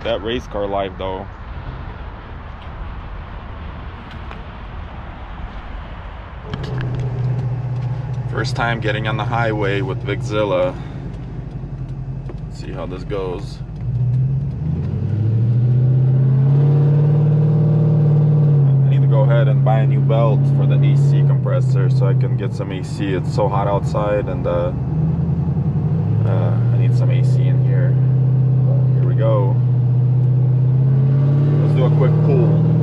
That race car life though. First time getting on the highway with VicZilla. Let's see how this goes. I need to go ahead and buy a new belt for the AC compressor so I can get some AC. It's so hot outside, and I need some AC in here. Here we go. Let's do a quick pull.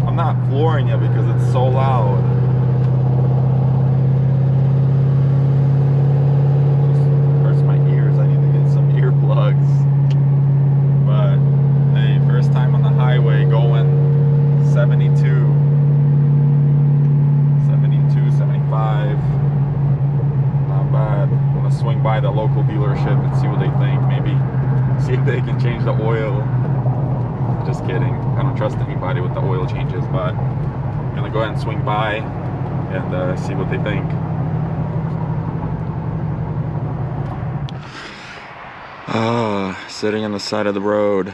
I'm not flooring it because it's so loud. Just hurts my ears. I need to get some earplugs. But hey, first time on the highway going 72, 75. Not bad. I'm gonna swing by the local dealership and see what they think. Maybe see if they can change the oil. Just kidding. I don't trust anybody with the oil changes, but I'm gonna go ahead and swing by and see what they think. Sitting on the side of the road.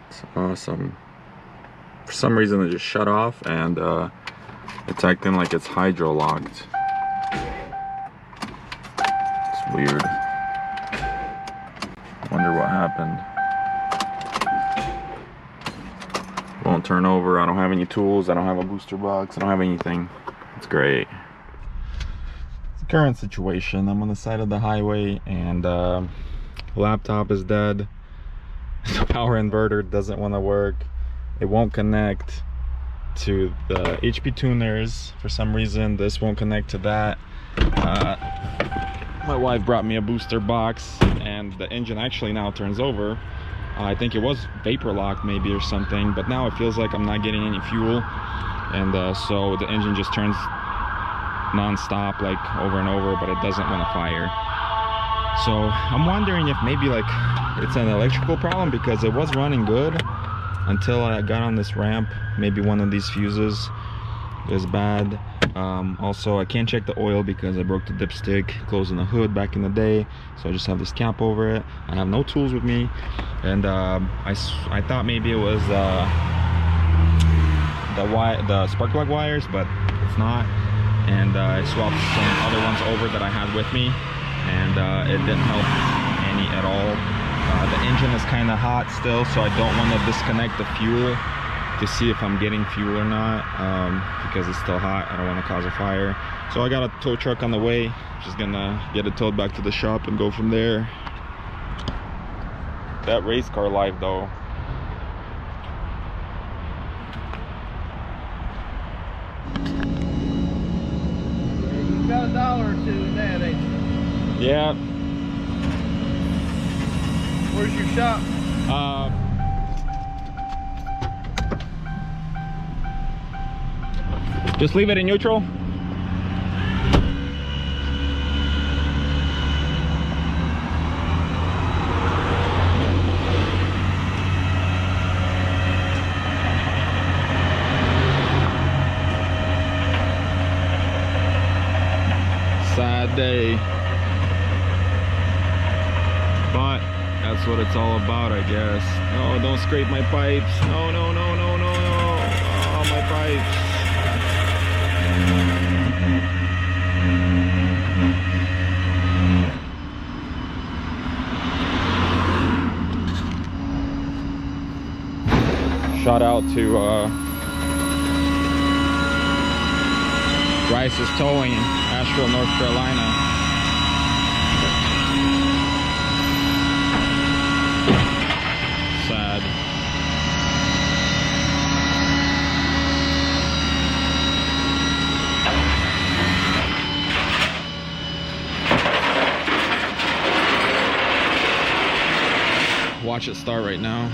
It's awesome. For some reason it just shut off, and it's acting like it's hydro locked. It's weird. Wonder what happened. Won't turn over. I don't have any tools. I don't have a booster box. I don't have anything. It's great. It's the current situation. I'm on the side of the highway, and laptop is dead. The power inverter doesn't want to work. It won't connect to the HP tuners for some reason. This won't connect to that. My wife brought me a booster box, and the engine actually now turns over. I think it was vapor locked maybe or something, but now it feels like I'm not getting any fuel, and so the engine just turns non-stop, like over and over, but it doesn't want to fire. So I'm wondering if maybe like it's an electrical problem, because it was running good until I got on this ramp. Maybe one of these fuses is bad. Also, I can't check the oil because I broke the dipstick closing the hood back in the day, so I just have this cap over it. I have no tools with me, and I thought maybe it was the spark plug wires, but it's not. And I swapped some other ones over that I had with me, and it didn't help any at all. The engine is kind of hot still, so I don't want to disconnect the fuel to see if I'm getting fuel or not, because it's still hot. I don't want to cause a fire. So I got a tow truck on the way. Just gonna get it towed back to the shop and go from there. That race car life though. Yeah, you got $1 or two in that, ain't you? Yeah. Where's your shop? Just leave it in neutral. Sad day. But that's what it's all about, I guess. No, don't scrape my pipes. No, no, no, no, no, no. Oh, my pipes. Shout out to Rice's Towing in Asheville, North Carolina. Sad. Watch it start right now.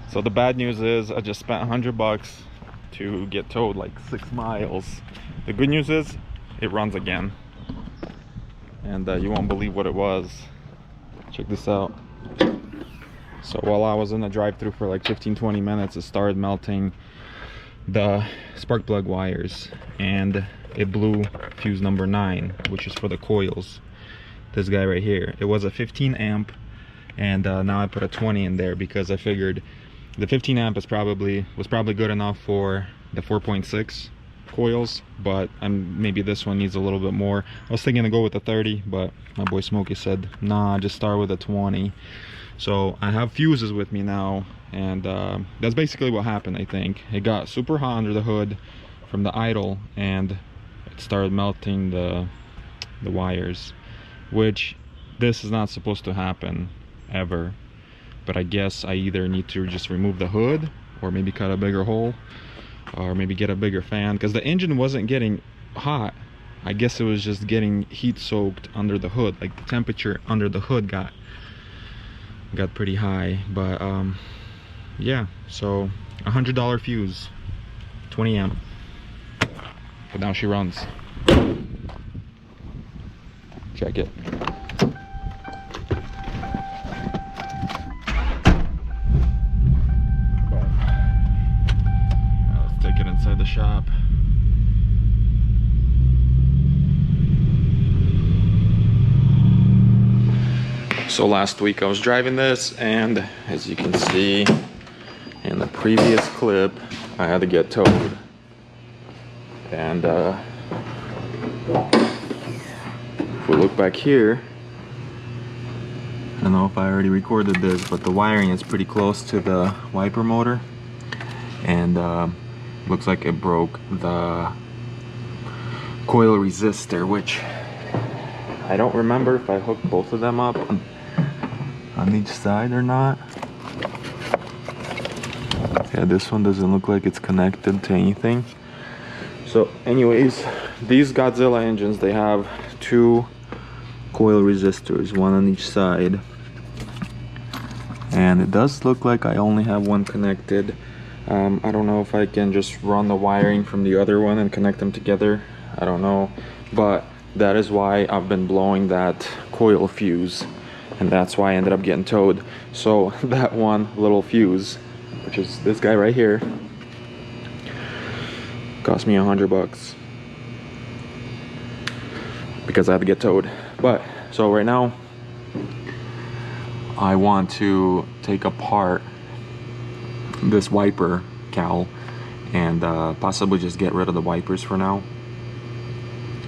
So the bad news is I just spent $100 to get towed like 6 miles. The good news is it runs again. and you won't believe what it was. Check this out. So while I was in the drive-through for like 15-20 minutes, it started melting the spark plug wires, and it blew fuse number 9, which is for the coils. This guy right here. It was a 15 amp, and now I put a 20 in there because I figured the 15 amp was probably good enough for the 4.6 coils, but maybe this one needs a little bit more. I was thinking to go with the 30, but my boy Smokey said nah, just start with a 20. So I have fuses with me now, and that's basically what happened. I think it got super hot under the hood from the idle, and it started melting the wires, which this is not supposed to happen ever. But I guess I either need to just remove the hood, or maybe cut a bigger hole, or maybe get a bigger fan, because the engine wasn't getting hot. I guess it was just getting heat soaked under the hood. Like the temperature under the hood got pretty high. But yeah, so $100 fuse, 20 amp, but now she runs. Check it. Let's take it inside the shop. So last week I was driving this, and as you can see in the previous clip, I had to get towed. And if we look back here, I don't know if I already recorded this, but the wiring is pretty close to the wiper motor, and looks like it broke the coil resistor, which I don't remember if I hooked both of them up on each side or not. Yeah, this one doesn't look like it's connected to anything. So anyways, these Godzilla engines, they have 2 coil resistors, one on each side, and it does look like I only have one connected. I don't know if I can just run the wiring from the other one and connect them together. I don't know, but that is why I've been blowing that coil fuse, and that's why I ended up getting towed. So that one little fuse, which is this guy right here, cost me $100 because I had to get towed. But so right now I want to take apart this wiper cowl and possibly just get rid of the wipers for now.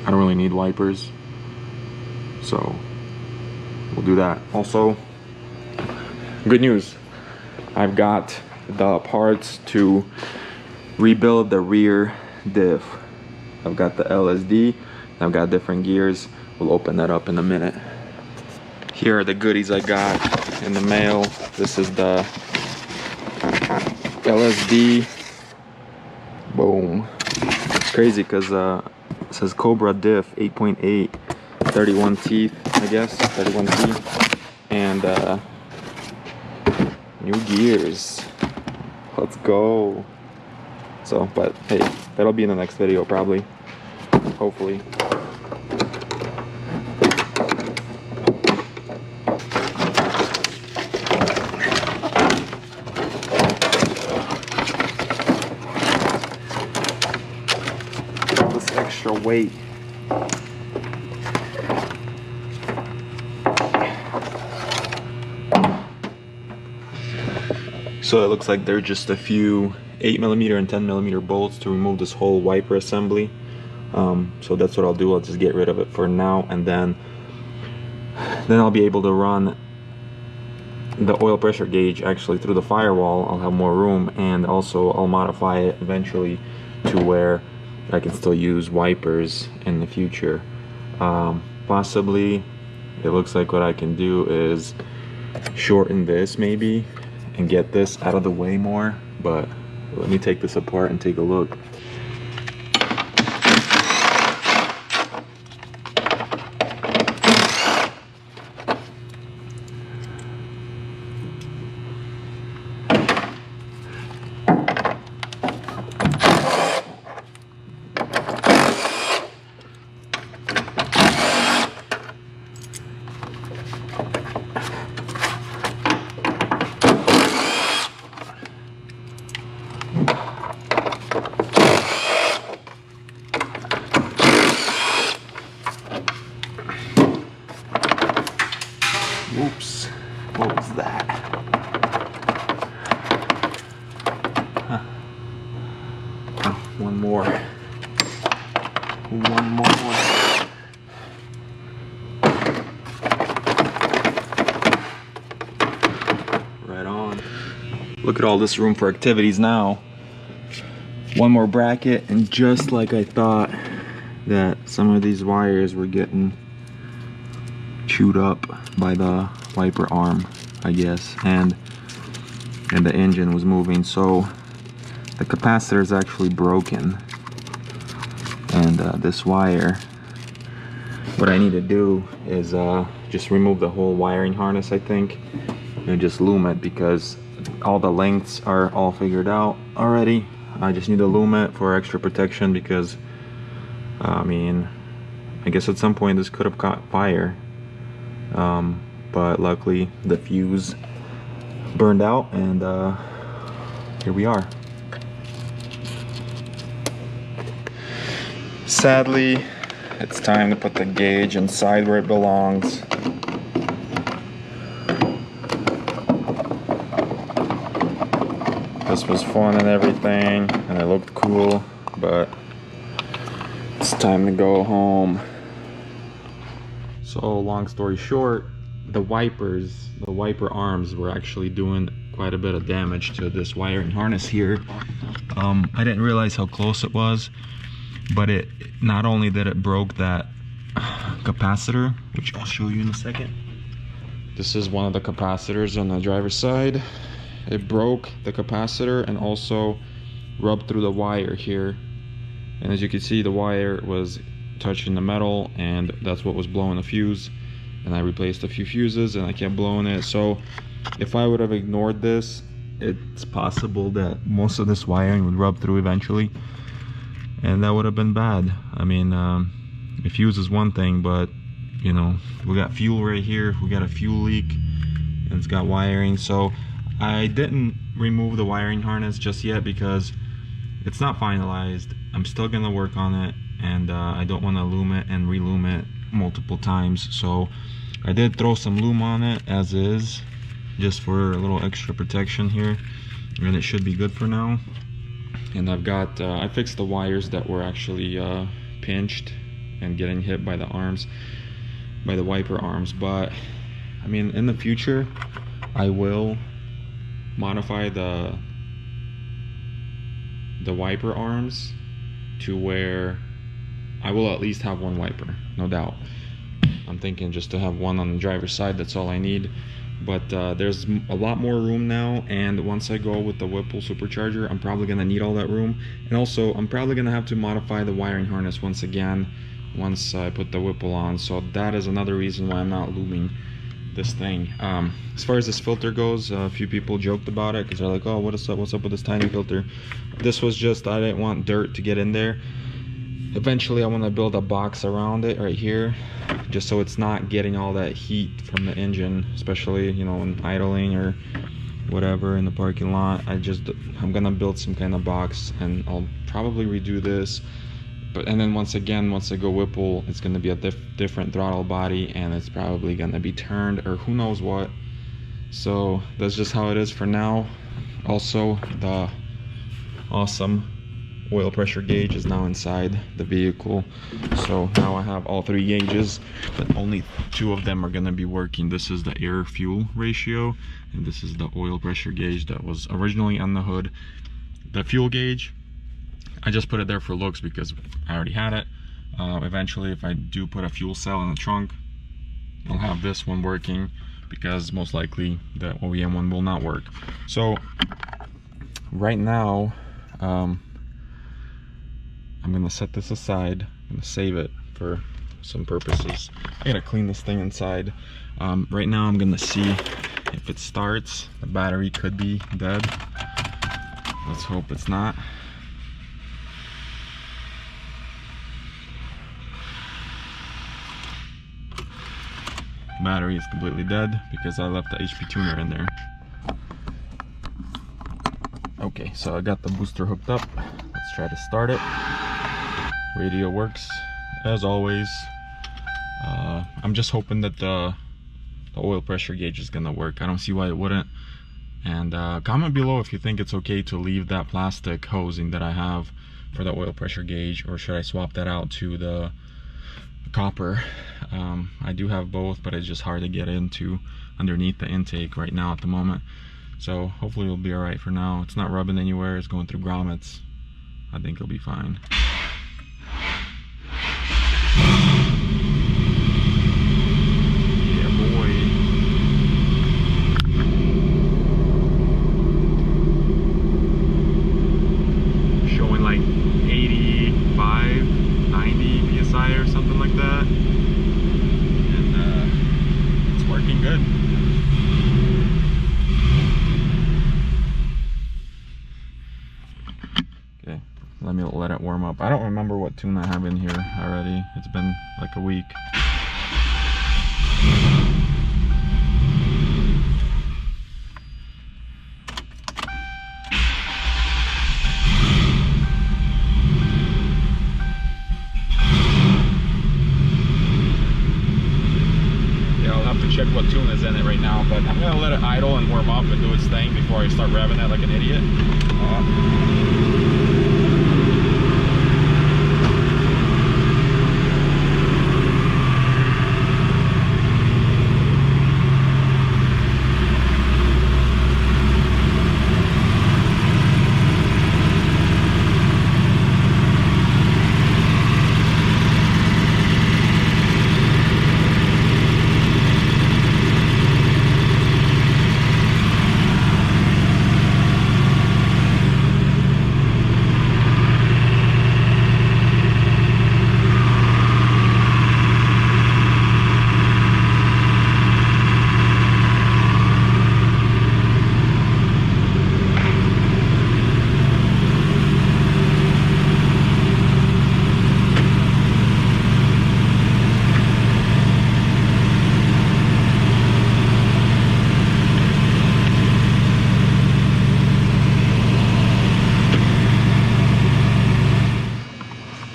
I don't really need wipers, so we'll do that. Also, good news, I've got the parts to rebuild the rear diff. I've got the LSD, I've got different gears. We'll open that up in a minute. Here are the goodies I got in the mail. This is the LSD. Boom. It's crazy because it says Cobra diff 8.8, 31 teeth, I guess, 31 teeth, and new gears. Let's go. So, but hey, that'll be in the next video probably, hopefully. All this extra weight. So it looks like there are just a few 8mm and 10mm bolts to remove this whole wiper assembly. So that's what I'll do. I'll just get rid of it for now, and then I'll be able to run the oil pressure gauge actually through the firewall. I'll have more room, and also I'll modify it eventually to where I can still use wipers in the future. Possibly, it looks like what I can do is shorten this maybe and get this out of the way more, but let me take this apart and take a look. Oops, what was that? Huh. Oh, one more. One more. Right on. Look at all this room for activities now. One more bracket, and just like I thought, that some of these wires were getting chewed up by the wiper arm, I guess, and the engine was moving. So the capacitor is actually broken, and this wire, what I need to do is just remove the whole wiring harness, I think, and just loom it, because all the lengths are all figured out already. I just need to loom it for extra protection, because I mean, I guess at some point this could have caught fire, but luckily the fuse burned out, and here we are. Sadly, it's time to put the gauge inside where it belongs. This was fun and everything, and it looked cool, but it's time to go home. So long story short, the wiper arms were actually doing quite a bit of damage to this wiring harness here. I didn't realize how close it was, but it not only that it broke that capacitor, which I'll show you in a second. This is one of the capacitors on the driver's side. It broke the capacitor and also rubbed through the wire here. And as you can see, the wire was touching the metal, and that's what was blowing the fuse. And I replaced a few fuses, and I kept blowing it. So if I would have ignored this, it's possible that most of this wiring would rub through eventually, and that would have been bad. I mean, the fuse is one thing, but you know, we got fuel right here, we got a fuel leak, and it's got wiring. So I didn't remove the wiring harness just yet because it's not finalized. I'm still gonna work on it, and I don't want to loom it and re-loom it multiple times. So I did throw some loom on it as is, just for a little extra protection here, and it should be good for now. And I've got I fixed the wires that were actually pinched and getting hit by the arms, by the wiper arms. But I mean, in the future I will modify the wiper arms to where I will at least have one wiper, no doubt. I'm thinking just to have one on the driver's side, that's all I need. But there's a lot more room now, and once I go with the Whipple supercharger, I'm probably gonna need all that room. And also I'm probably gonna have to modify the wiring harness once again once I put the Whipple on. So that is another reason why I'm not looming this thing. As far as this filter goes, a few people joked about it because they're like, oh, what's up with this tiny filter? This was just, I didn't want dirt to get in there. Eventually I want to build a box around it right here, just so it's not getting all that heat from the engine, especially, you know, when idling or whatever in the parking lot. I'm gonna build some kind of box, and I'll probably redo this. And then once I go Whipple, it's gonna be a different throttle body, and it's probably gonna be turned or who knows what. So that's just how it is for now. Also, the awesome oil pressure gauge is now inside the vehicle, so now I have all 3 gauges, but only 2 of them are going to be working. This is the air fuel ratio, and this is the oil pressure gauge that was originally on the hood. The fuel gauge, I just put it there for looks because I already had it. Eventually, if I do put a fuel cell in the trunk, I'll have this one working, because most likely the OEM one will not work. So right now, I'm gonna set this aside. I'm gonna save it for some purposes. I gotta clean this thing inside. Right now I'm gonna see if it starts. The battery could be dead. Let's hope it's not. Battery is completely dead because I left the HP tuner in there. Okay, so I got the booster hooked up. Let's try to start it. Radio works as always. I'm just hoping that the the oil pressure gauge is gonna work. I don't see why it wouldn't. And comment below if you think it's okay to leave that plastic hosing that I have for the oil pressure gauge, or should I swap that out to the copper. I do have both, but it's just hard to get into underneath the intake right now at the moment. So hopefully it'll be all right for now. It's not rubbing anywhere, it's going through grommets. I think it'll be fine. Yeah, boy. Showing like 85, 90 PSI or something like that. And it's working good. Okay, let me let it warm up. I don't remember what tune I have in here already. It's been like a week. Check what tune is in it right now, but I'm gonna let it idle and warm up and do its thing before I start revving it like an idiot.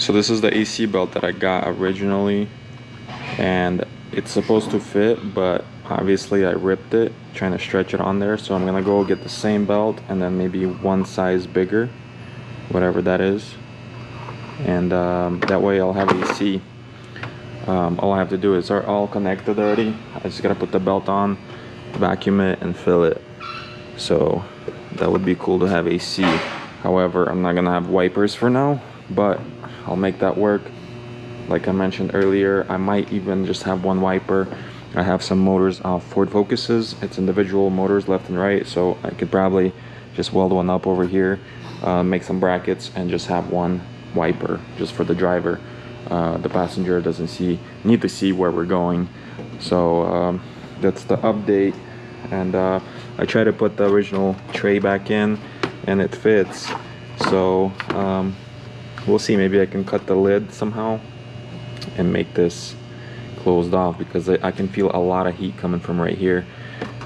So this is the AC belt that I got originally, and it's supposed to fit, but obviously I ripped it trying to stretch it on there. So I'm gonna go get the same belt and then maybe one size bigger, whatever that is, and that way I'll have AC. All I have to do is they're all connected already. I just gotta put the belt on, vacuum it, and fill it. So that would be cool to have AC. However, I'm not gonna have wipers for now, but I'll make that work. Like I mentioned earlier, I might even just have one wiper. I have some motors, Ford Focuses. It's individual motors left and right, so I could probably just weld one up over here, make some brackets, and just have one wiper just for the driver. The passenger doesn't need to see where we're going. So that's the update. And I try to put the original tray back in, and it fits. So we'll see, maybe I can cut the lid somehow and make this closed off, because I can feel a lot of heat coming from right here,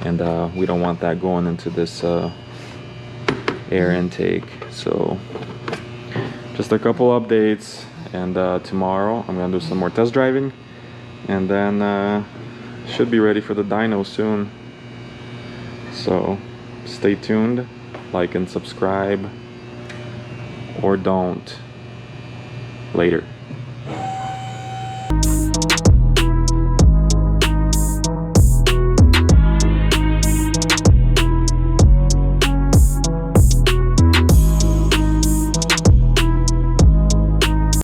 and we don't want that going into this air intake. So just a couple updates, and tomorrow I'm gonna do some more test driving, and then should be ready for the dyno soon. So stay tuned, like and subscribe, or don't. Later.